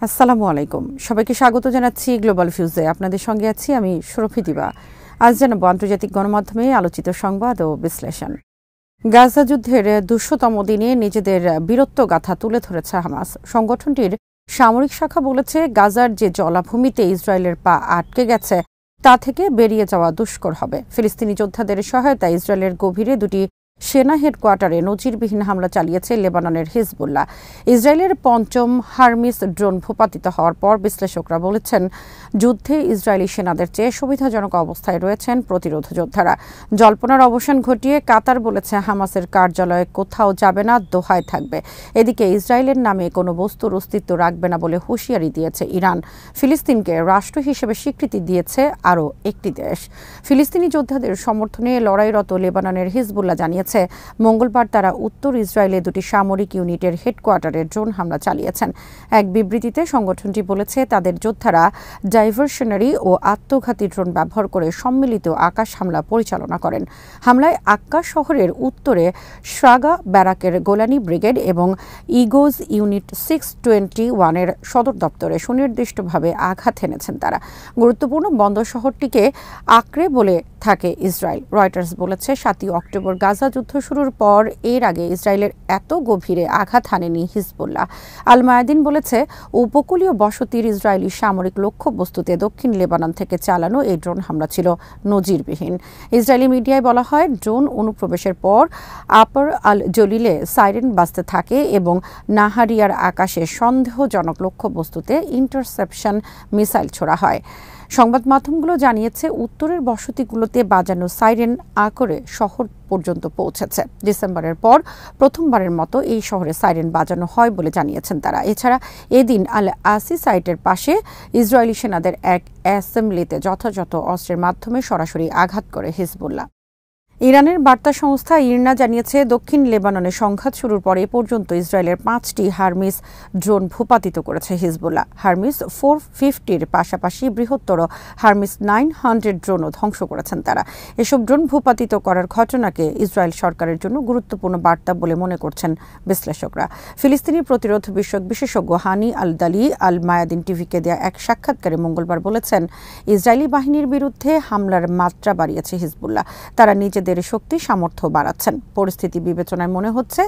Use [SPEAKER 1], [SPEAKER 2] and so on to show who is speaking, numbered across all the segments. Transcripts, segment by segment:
[SPEAKER 1] আসসালামু আলাইকুম, সবাইকে স্বাগত জানাচ্ছি গ্লোবাল ফিউজে। আপনাদের সঙ্গে আছি আমি সুরভি দিবা। আজ জানাবো আন্তর্জাতিক গণমাধ্যমে আলোচিত সংবাদ ও বিশ্লেষণ। গাজা যুদ্ধের ২০০তম দিনে নিজেদের বীরত্বগাথা তুলে ধরেছে হামাস। সংগঠনটির সামরিক শাখা বলেছে, গাজার যে জলাভূমিতে ইসরায়েলের পা আটকে গেছে তা থেকে বেরিয়ে যাওয়া দুষ্কর হবে। ফিলিস্তিনি যোদ্ধাদের সহায়তায় ইসরায়েলের গভীরে দুটি সেনা হেডকোয়ার্টারে নজিরবিহীন হামলা চালিয়েছে লেবাননের হিজবুল্লাহ। ইসরায়েলের পঞ্চম হারমিস ড্রোন ভূপাতিত হওয়ার পর বিশ্লেষকরা বলেছেন, যুদ্ধে ইসরায়েলি সেনাদের চেয়ে সুবিধাজনক অবস্থায় রয়েছেন প্রতিরোধ যোদ্ধারা। জল্পনার অবসান ঘটিয়ে কাতার বলেছে, হামাসের কার্যালয়ে কোথাও যাবে না, দোহায় থাকবে। এদিকে ইসরায়েলের নামে কোনো বস্তুর অস্তিত্ব রাখবে না বলে হুঁশিয়ারি দিয়েছে ইরান। ফিলিস্তিনকে রাষ্ট্র হিসেবে স্বীকৃতি দিয়েছে আরও একটি দেশ। ফিলিস্তিনি যোদ্ধাদের সমর্থনে লড়াইরত লেবাননের হিজবুল্লাহ জানিয়েছে, মঙ্গলবার তারা উত্তর ইসরায়েলে দুটি সামরিক ইউনিটের হেডকোয়ার্টারে ড্রোন হামলা চালিয়েছেন। এক বিবৃতিতে সংগঠনটি বলেছে, তাদের যোদ্ধারা ডাইভারশনারি ও আত্মঘাতী ড্রোন ব্যবহার করে সম্মিলিত আকাশ হামলা পরিচালনা করেন। হামলায় আক্কা শহরের উত্তরে শ্রাগা ব্যারাকের গোলানি ব্রিগেড এবং ইগোজ ইউনিট 621-এর সদর দপ্তরে সুনির্দিষ্টভাবে আঘাত হেনেছেন তারা। গুরুত্বপূর্ণ বন্দর শহরটিকে আঁকড়ে বলে থাকে ইসরায়েল। রয়টার্স বলেছে, ৭ই অক্টোবর গাজা যুদ্ধ শুরুর পর এর আগে ইসরায়েলের এত গভীরে আঘাত হানেনি হিজবুল্লাহ। আল মায়াদিন বলেছে, উপকূলীয় বসতির ইসরায়েলি সামরিক লক্ষ্যবস্তুতে দক্ষিণ লেবানন থেকে চালানো এই ড্রোন হামলা ছিল নজিরবিহীন। ইসরায়েলি মিডিয়ায় বলা হয়, ড্রোন অনুপ্রবেশের পর আপার আল জলিলে সাইরেন বাজতে থাকে এবং নাহারিয়ার আকাশে সন্দেহজনক লক্ষ্যবস্তুতে ইন্টারসেপশন মিসাইল ছোড়া হয়। সংবাদ মাধ্যমগুলো জানিয়েছে, উত্তরের বসতিগুলোতে বাজানো সাইরেন আঁকড়ে শহর পর্যন্ত পৌঁছেছে। ডিসেম্বরের পর প্রথমবারের মতো এই শহরে সাইরেন বাজানো হয় বলে জানিয়েছেন তারা। এছাড়া এদিন আল আসি সাইটের পাশে ইসরায়েলি সেনাদের এক অ্যাসেম্বলিতে যথাযথ অস্ত্রের মাধ্যমে সরাসরি আঘাত করে হিজবুল্লাহ। ইরানের বার্তা সংস্থা ইরনা জানিয়েছে, দক্ষিণ লেবাননে সংঘাত শুরুর পর এ পর্যন্ত ইসরায়েলের ৫টি হারমিস ড্রোন ভূপাতিত করেছে হিজবুল্লাহ। হারমিস 450-র পাশাপাশি বৃহত্তর হারমিস 900 ড্রোনও ধ্বংস করেছেন তারা। এসব ড্রোন ভূপাতিত করার ঘটনাকে ইসরায়েল সরকারের জন্য গুরুত্বপূর্ণ বার্তা বলে মনে করছেন বিশ্লেষকরা। ফিলিস্তিনি প্রতিরোধ বিষয়ক বিশেষজ্ঞ হানি আল দালি আল মায়াদিন টিভিকে দেয়া এক সাক্ষাৎকারে মঙ্গলবার বলেছেন, ইসরায়েলি বাহিনীর বিরুদ্ধে হামলার মাত্রা বাড়িয়েছে হিজবুল্লাহ। তারা নিজেদের শক্তি সামর্থ্য বাড়াচ্ছেন। পরিস্থিতি বিবেচনায় মনে হচ্ছে,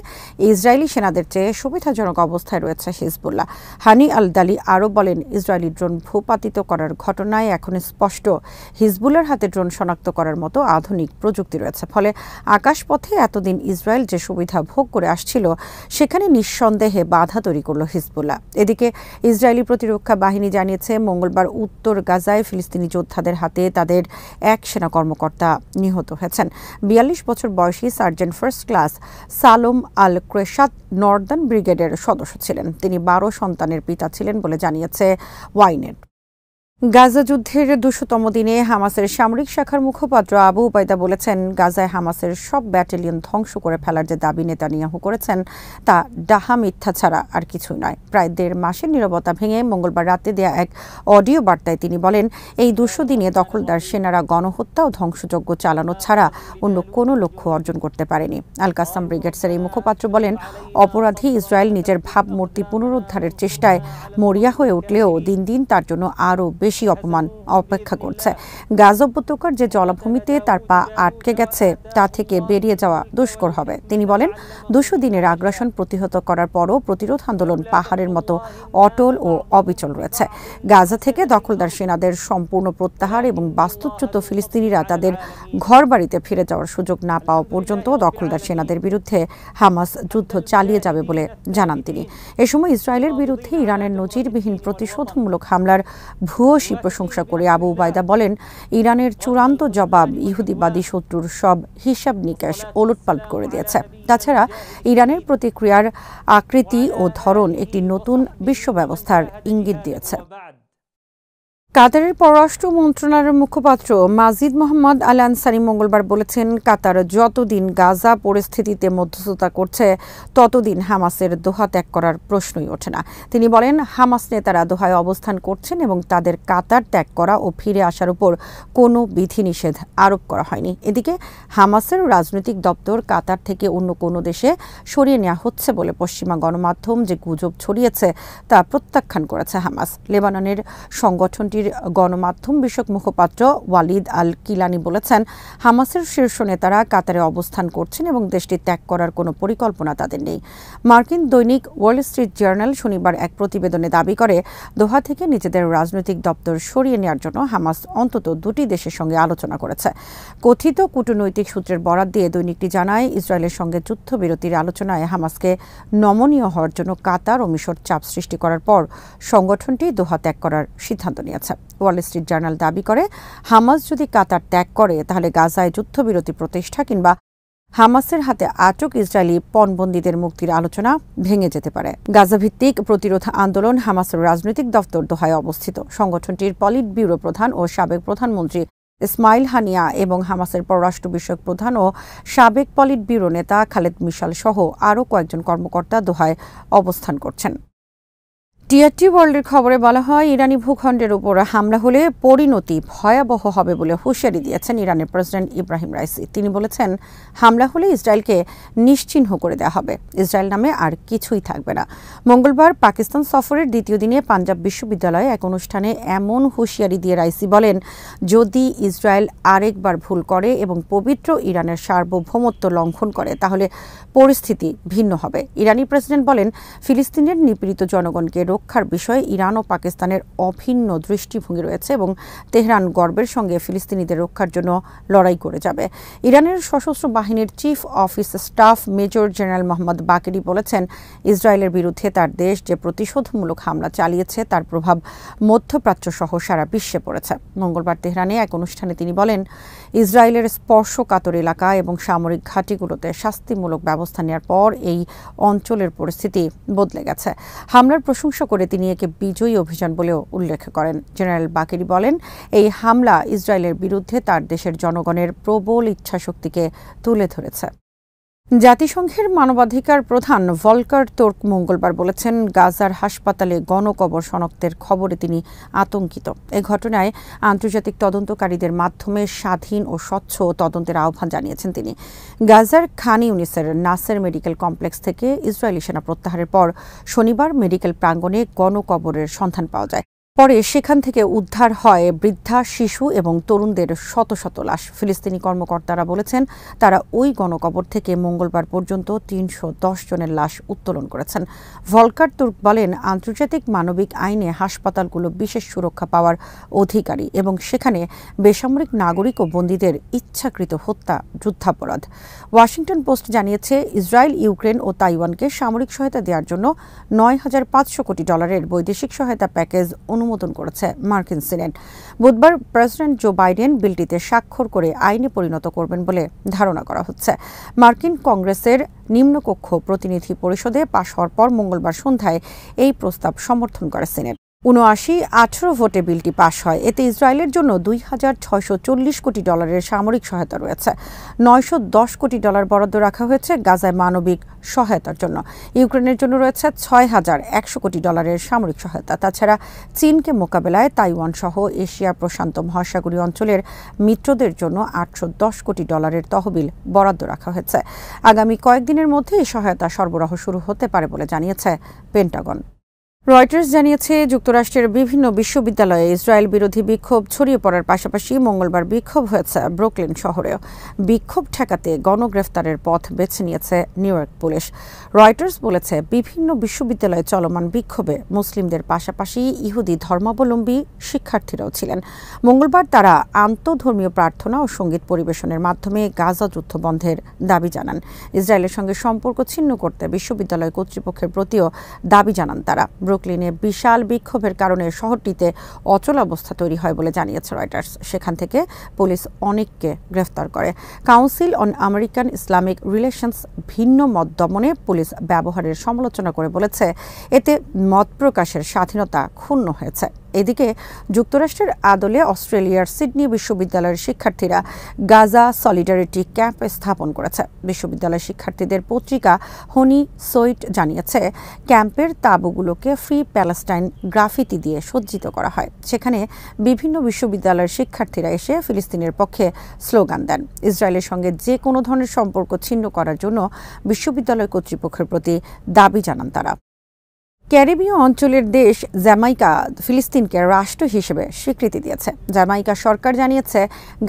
[SPEAKER 1] ইসরায়েলি সেনাদের চেয়ে সুবিধাজনক অবস্থায় রয়েছে হিজবুল্লাহ। হানি আল দালি আরও বলেন, ইসরায়েলি ড্রোন ভূপাতিত করার ঘটনায় এখন স্পষ্ট, হিজবুল্লাহর হাতে ড্রোন শনাক্ত করার মতো আধুনিক প্রযুক্তি রয়েছে। ফলে আকাশপথে এতদিন ইসরায়েল যে সুবিধা ভোগ করে আসছিল, সেখানে নিঃসন্দেহে বাধা তৈরি করল হিজবুল্লাহ। এদিকে ইসরায়েলি প্রতিরক্ষা বাহিনী জানিয়েছে, মঙ্গলবার উত্তর গাজায় ফিলিস্তিনি যোদ্ধাদের হাতে তাদের এক সেনা কর্মকর্তা নিহত হয়েছেন। ৪২ বছর বয়সী সার্জেন্ট ফার্স্ট ক্লাস সালোম আল ক্রেশাত নর্দার্ন ব্রিগেডের সদস্য ছিলেন। তিনি ১২ সন্তানের পিতা ছিলেন বলে জানিয়েছে ওয়াইনেট। গাজা যুদ্ধের ২০০তম দিনে হামাসের সামরিক শাখার মুখপাত্র আবু উবাইদা বলেছেন, গাজায় হামাসের সব ব্যাটালিয়ন ধ্বংস করে ফেলার যে দাবি নেতানিয়াহু করেছেন, তা ডাহা মিথ্যা ছাড়া আর কিছুই নয়। প্রায় ১.৫ মাসের নীরবতা ভেঙে মঙ্গলবার রাতে দেয়া এক অডিও বার্তায় তিনি বলেন, এই ২০০ দিনে দখলদার সেনারা গণহত্যা ও ধ্বংসযজ্ঞ চালানো ছাড়া অন্য কোনো লক্ষ্য অর্জন করতে পারেনি। আল কাসাম ব্রিগেডসের এই মুখপাত্র বলেন, অপরাধী ইসরায়েল নিজের ভাবমূর্তি পুনরুদ্ধারের চেষ্টায় মরিয়া হয়ে উঠলেও দিন দিন তার জন্য আরও বেশি অপমান অপেক্ষা করছে। গাজা উপত্যকার যে জলাভূমিতে তার পা আটকে গেছে তা থেকে বেরিয়ে যাওয়া দুষ্কর হবে। তিনি বলেন, ২০০ দিনের আগ্রাসন প্রতিহত করার পরও প্রতিরোধ আন্দোলন পাহাড়ের মতো অটল ও অবিচল রয়েছে। গাজা থেকে দখলদার সেনাদের সম্পূর্ণ প্রত্যাহার এবং বাস্তুচ্যুত ফিলিস্তিনিরা তাদের ঘরবাড়িতে ফিরে যাওয়ার সুযোগ না পাওয়া পর্যন্ত দখলদার সেনাদের বিরুদ্ধে হামাস যুদ্ধ চালিয়ে যাবে বলে জানান তিনি। এ সময় ইসরায়েলের বিরুদ্ধে ইরানের নজিরবিহীন প্রতিশোধমূলক হামলার ভূয়সী প্রশংসা করে আবু উবাইদা বলেন, ইরানের চূড়ান্ত জবাব ইহুদিবাদী শত্রুর সব হিসাব নিকাশ ওলটপালট করে দিয়েছে। তাছাড়া ইরানের প্রতিক্রিয়ার আকৃতি ও ধরন একটি নতুন বিশ্ব ব্যবস্থার ইঙ্গিত দিয়েছে। কাতারের পররাষ্ট্র মন্ত্রণালয়ের মুখপাত্র মাজিদ মোহাম্মদ আল আনসারি মঙ্গলবার বলেছেন, কাতার যতদিন গাজা পরিস্থিতিতে মধ্যস্থতা করছে ততদিন হামাসের দোহা ত্যাগ করার প্রশ্নই ওঠে না। তিনি বলেন, হামাস নেতারা দোহায় অবস্থান করছেন এবং তাদের কাতার ত্যাগ করা ও ফিরে আসার উপর কোনো বিধিনিষেধ আরোপ করা হয়নি। এদিকে হামাসের রাজনৈতিক দপ্তর কাতার থেকে অন্য কোনো দেশে সরিয়ে নেওয়া হচ্ছে বলে পশ্চিমা গণমাধ্যম যে গুজব ছড়িয়েছে তা প্রত্যাখ্যান করেছে হামাস। লেবাননের সংগঠনটি গণমাধ্যম বিষয়ক মুখপাত্র ওয়ালিদ আল কিলানি বলেছেন, হামাসের শীর্ষ নেতারা কাতারে অবস্থান করছেন এবং দেশটি ত্যাগ করার কোনো পরিকল্পনা তাদের নেই। মার্কিন দৈনিক ওয়াল স্ট্রিট জার্নাল শনিবার এক প্রতিবেদনে দাবি করে, দোহা থেকে নিজেদের রাজনৈতিক দপ্তর সরিয়ে নেওয়ার জন্য হামাস অন্তত দুটি দেশের সঙ্গে আলোচনা করেছে। কথিত কূটনৈতিক সূত্রের বরাত দিয়ে দৈনিকটি জানায়, ইসরায়েলের সঙ্গে যুদ্ধবিরতির আলোচনায় হামাসকে নমনীয় হওয়ার জন্য কাতার ও মিশর চাপ সৃষ্টি করার পর সংগঠনটি দোহা ত্যাগ করার সিদ্ধান্ত নিয়েছে। ওয়াল স্ট্রিট জার্নাল দাবি করে, হামাস যদি কাতার ত্যাগ করে তাহলে গাজায় যুদ্ধবিরতি প্রতিষ্ঠা কিংবা হামাসের হাতে আটক ইসরায়েলি পণবন্দীদের মুক্তির আলোচনা ভেঙে যেতে পারে। গাজা ভিত্তিক প্রতিরোধ আন্দোলন হামাসের রাজনৈতিক দপ্তর দোহায় অবস্থিত। সংগঠনটির পলিট ব্যুরো প্রধান ও সাবেক প্রধানমন্ত্রী ইসমাইল হানিয়া এবং হামাসের পররাষ্ট্র বিষয়ক প্রধান ও সাবেক পলিট ব্যুরো নেতা খালেদ মিশাল সহ আরও কয়েকজন কর্মকর্তা দোহায় অবস্থান করছেন। টিআরটি ওয়ার্ল্ডের খবরে বলা হয়, ইরানি ভূখণ্ডের উপর হামলা হলে পরিণতি ভয়াবহ হবে বলে হুঁশিয়ারি দিয়েছেন ইরানের প্রেসিডেন্ট ইব্রাহিম রাইসি। তিনি বলেছেন, হামলা হলে ইসরায়েলকে নিশ্চিহ্ন করে দেওয়া হবে, ইসরায়েল নামে আর কিছুই থাকবে না। মঙ্গলবার পাকিস্তান সফরের দ্বিতীয় দিনে পাঞ্জাব বিশ্ববিদ্যালয়ে এক অনুষ্ঠানে এমন হুঁশিয়ারি দিয়ে রাইসি বলেন, যদি ইসরায়েল আরেকবার ভুল করে এবং পবিত্র ইরানের সার্বভৌমত্ব লঙ্ঘন করে তাহলে পরিস্থিতি ভিন্ন হবে। ইরানি প্রেসিডেন্ট বলেন, ফিলিস্তিনের নিপীড়িত জনগণকে রক্ষার বিষয়ে ইরান ও পাকিস্তানের অভিন্ন দৃষ্টিভঙ্গি রয়েছে এবং তেহরান গর্বের সঙ্গে ফিলিস্তিনিদের রক্ষার জন্য লড়াই করে যাবে। ইরানের সশস্ত্র বাহিনীর chief of staff major general Mohammad Bagheri বলেছেন, ইসরায়েলের বিরুদ্ধে তার দেশ যে প্রতিশোধমূলক হামলা চালিয়েছে তার প্রভাব মধ্যপ্রাচ্য সহ সারা বিশ্বে পড়েছে। মঙ্গলবার তেহরানে এক অনুষ্ঠানে তিনি বলেন, ইসরায়েলের স্পর্শকাতর এলাকা এবং সামরিক ঘাঁটিগুলোতে শাস্তিমূলক ব্যবস্থা নেওয়ার পর এই অঞ্চলের পরিস্থিতি বদলে গেছে। হামলার প্রশংসা করে তিনি একে বিজয়ী অভিযান বলেও উল্লেখ করেন। জেনারেল বাকেরি বলেন, এই হামলা ইসরায়েলের বিরুদ্ধে তার দেশের জনগণের প্রবল ইচ্ছাশক্তিকে তুলে ধরেছে। জাতিসংঘের মানবাধিকার প্রধান ভলকার তুর্ক মঙ্গলবার বলেছেন, গাজার হাসপাতালে গণকবর শনাক্তের খবরে তিনি আতঙ্কিত। এ ঘটনায় আন্তর্জাতিক তদন্তকারীদের মাধ্যমে স্বাধীন ও স্বচ্ছ তদন্তের আহ্বান জানিয়েছেন তিনি। গাজার খান ইউনিসের নাসের মেডিকেল কমপ্লেক্স থেকে ইসরায়েলি সেনা প্রত্যাহারের পর শনিবার মেডিকেল প্রাঙ্গণে গণকবরের সন্ধান পাওয়া যায়। পরে সেখান থেকে উদ্ধার হয় বৃদ্ধা, শিশু এবং তরুণদের শত শত লাশ। ফিলিস্তিনি কর্মকর্তারা বলেছেন, তারা ওই গণকবর থেকে মঙ্গলবার পর্যন্ত ৩১০ জনের লাশ উত্তোলন করেছেন। ভলকার তুর্ক বলেন, আন্তর্জাতিক মানবিক আইনে হাসপাতালগুলো বিশেষ সুরক্ষা পাওয়ার অধিকারী এবং সেখানে বেসামরিক নাগরিক ও বন্দীদের ইচ্ছাকৃত হত্যা যুদ্ধাপরাধ। ওয়াশিংটন পোস্ট জানিয়েছে, ইসরায়েল, ইউক্রেন ও তাইওয়ানকে সামরিক সহায়তা দেওয়ার জন্য $৯,৫০০ কোটি বৈদেশিক সহায়তা প্যাকেজ অনুমোদন করেছে মার্কিন সিনেট। বুধবার প্রেসিডেন্ট জো বাইডেন বিলটিতে স্বাক্ষর করে আইনে পরিণত করবেন বলে ধারণা করা হচ্ছে। মার্কিন কংগ্রেসের নিম্নকক্ষ প্রতিনিধি পরিষদে পাশ হওয়ার পর মঙ্গলবার সন্ধ্যায় এই প্রস্তাব সমর্থন করে সিনেট। ৭৯-১৮ ভোটে বিলটি পাশ হয়। এতে ইসরায়েলের জন্য $২,৬৪০ কোটি সামরিক সহায়তা রয়েছে। $৯১০ কোটি বরাদ্দ রাখা হয়েছে গাজায় মানবিক সহায়তার জন্য। ইউক্রেনের জন্য রয়েছে $৬,১০০ কোটি সামরিক সহায়তা। তাছাড়া চীনকে মোকাবেলায় তাইওয়ান সহ এশিয়া প্রশান্ত মহাসাগরীয় অঞ্চলের মিত্রদের জন্য $৮১০ কোটি তহবিল বরাদ্দ রাখা হয়েছে। আগামী কয়েকদিনের মধ্যে এই সহায়তা সরবরাহ শুরু হতে পারে বলে জানিয়েছে পেন্টাগন। রয়টার্স জানিয়েছে, যুক্তরাষ্ট্রের বিভিন্ন বিশ্ববিদ্যালয়ে ইসরায়েল বিরোধী বিক্ষোভ ছড়িয়ে পড়ার পাশাপাশি মঙ্গলবার বিক্ষোভ হয়েছে ব্রুকলিন শহরেও। বিক্ষোভ ঠেকাতে গণগ্রেফতারের পথ বেছে নিয়েছে নিউ ইয়র্ক পুলিশ। রয়টার্স বলেছে, বিভিন্ন বিশ্ববিদ্যালয়ে চলমান বিক্ষোভে মুসলিমদের পাশাপাশি ইহুদি ধর্মাবলম্বী শিক্ষার্থীরাও ছিলেন। মঙ্গলবার তারা আন্তঃধর্মীয় প্রার্থনা ও সঙ্গীত পরিবেশনের মাধ্যমে গাজা যুদ্ধ বন্ধের দাবি জানান। ইসরায়েলের সঙ্গে সম্পর্ক ছিন্ন করতে বিশ্ববিদ্যালয় কর্তৃপক্ষের প্রতিও দাবি জানান তারা। ব্রুকলিনে বিশাল বিক্ষোভের কারণে শহরটিতে অচলাবস্থা তৈরি হয় বলে জানিয়েছে রয়টার্স। সেখান থেকে পুলিশ অনেককে গ্রেফতার করে। Council on American Islamic relations ভিন্ন মত দমনে পুলিশ ব্যবহারের সমালোচনা করে বলেছে, এতে মত প্রকাশের স্বাধীনতা ক্ষুণ্ণ হয়েছে। এদিকে যুক্তরাষ্ট্রের আদলে অস্ট্রেলিয়ার সিডনি বিশ্ববিদ্যালয়ের শিক্ষার্থীরা গাজা সলিডারিটি ক্যাম্প স্থাপন করেছে। বিশ্ববিদ্যালয়ের শিক্ষার্থীদের পত্রিকা হনি সোইট জানিয়েছে, ক্যাম্পের তাঁবুগুলোকে ফ্রি প্যালেস্টাইন গ্রাফিতি দিয়ে সজ্জিত করা হয়। সেখানে বিভিন্ন বিশ্ববিদ্যালয়ের শিক্ষার্থীরা এসে ফিলিস্তিনের পক্ষে স্লোগান দেন। ইসরায়েলের সঙ্গে যে কোনো ধরনের সম্পর্ক ছিন্ন করার জন্য বিশ্ববিদ্যালয় কর্তৃপক্ষের প্রতি দাবি জানান তারা। ক্যারিবীয় অঞ্চলের দেশ জ্যামাইকা ফিলিস্তিনকে রাষ্ট্র হিসেবে স্বীকৃতি দিয়েছে। জ্যামাইকা সরকার জানিয়েছে,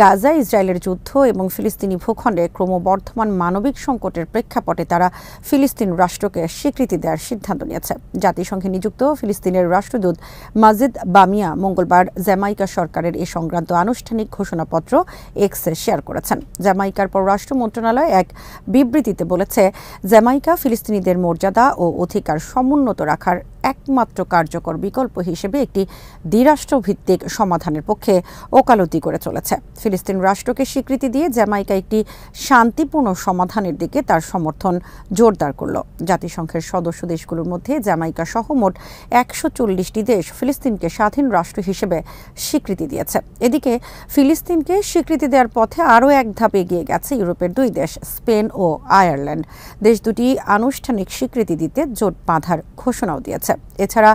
[SPEAKER 1] গাজা ইসরায়েলের যুদ্ধ এবং ফিলিস্তিনি ভূখণ্ডে ক্রমবর্ধমান মানবিক সংকটের প্রেক্ষাপটে তারা ফিলিস্তিন রাষ্ট্রকে স্বীকৃতি দেওয়ার সিদ্ধান্ত নিয়েছে। জাতিসংঘে নিযুক্ত ফিলিস্তিনের রাষ্ট্রদূত মাজিদ বামিয়া মঙ্গলবার জ্যামাইকা সরকারের এ সংক্রান্ত আনুষ্ঠানিক ঘোষণাপত্র এক্সে শেয়ার করেছেন। জ্যামাইকার পররাষ্ট্র মন্ত্রণালয় এক বিবৃতিতে বলেছে, জ্যামাইকা ফিলিস্তিনিদের মর্যাদা ও অধিকার সমুন্নত রাখার একমাত্র কার্যকর বিকল্প হিসেবে একটি দ্বিরাষ্ট্রভিত্তিক সমাধানের পক্ষে ওকালতি করে চলেছে। ফিলিস্তিন রাষ্ট্রকে স্বীকৃতি দিয়ে জ্যামাইকা একটি শান্তিপূর্ণ সমাধানের দিকে তার সমর্থন জোরদার করল। জাতিসংঘের সদস্য দেশগুলোর মধ্যে জ্যামাইকা সহ মোট ১৪০টি দেশ ফিলিস্তিনকে স্বাধীন রাষ্ট্র হিসেবে স্বীকৃতি দিয়েছে। এদিকে ফিলিস্তিনকে স্বীকৃতি দেওয়ার পথে আরও এক ধাপ এগিয়ে গেছে ইউরোপের দুই দেশ স্পেন ও আয়ারল্যান্ড। দেশ দুটি আনুষ্ঠানিক স্বীকৃতি দিতে জোট বাঁধার ঘোষণাও দিয়েছে। এছাড়া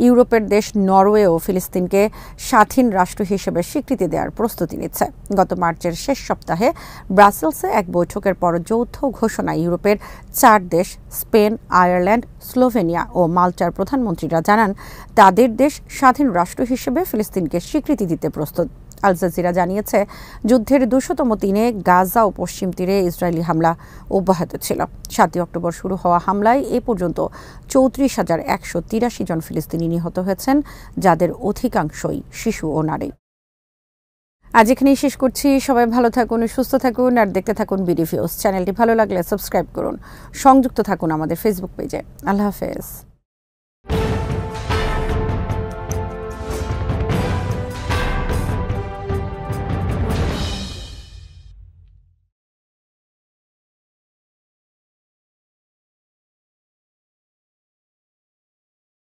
[SPEAKER 1] ইউরোপের দেশ নরওয়েও ফিলিস্তিনকে স্বাধীন রাষ্ট্র হিসেবে স্বীকৃতি দেওয়ার প্রস্তুতি নিচ্ছে। গত মার্চের শেষ সপ্তাহে ব্রাসেলসে এক বৈঠকের পর যৌথ ঘোষণায় ইউরোপের 4 দেশ স্পেন, আয়ারল্যান্ড, স্লোভেনিয়া ও মাল্টার প্রধানমন্ত্রীরা জানান, তাদের দেশ স্বাধীন রাষ্ট্র হিসেবে ফিলিস্তিনকে স্বীকৃতি দিতে প্রস্তুত। আল জাজিরা জানিয়েছে, যুদ্ধের ২০০তম দিনে গাজা ও পশ্চিম তীরে ইসরায়েলি হামলা অব্যাহত ছিল। ৭ অক্টোবর শুরু হওয়া হামলায় এ পর্যন্ত ৩৪,১৮৩ জন ফিলিস্তিনি নিহত হয়েছেন, যাদের অধিকাংশই শিশু ও নারী। আজ এখানেই শেষ করছি। সবাই ভালো থাকুন, সুস্থ থাকুন আর দেখতে থাকুন বিডি ভিউজ। চ্যানেলটি ভালো লাগলে সাবস্ক্রাইব করুন, সংযুক্ত থাকুন আমাদের ফেসবুক পেজে। আল্লাহ হাফেজ।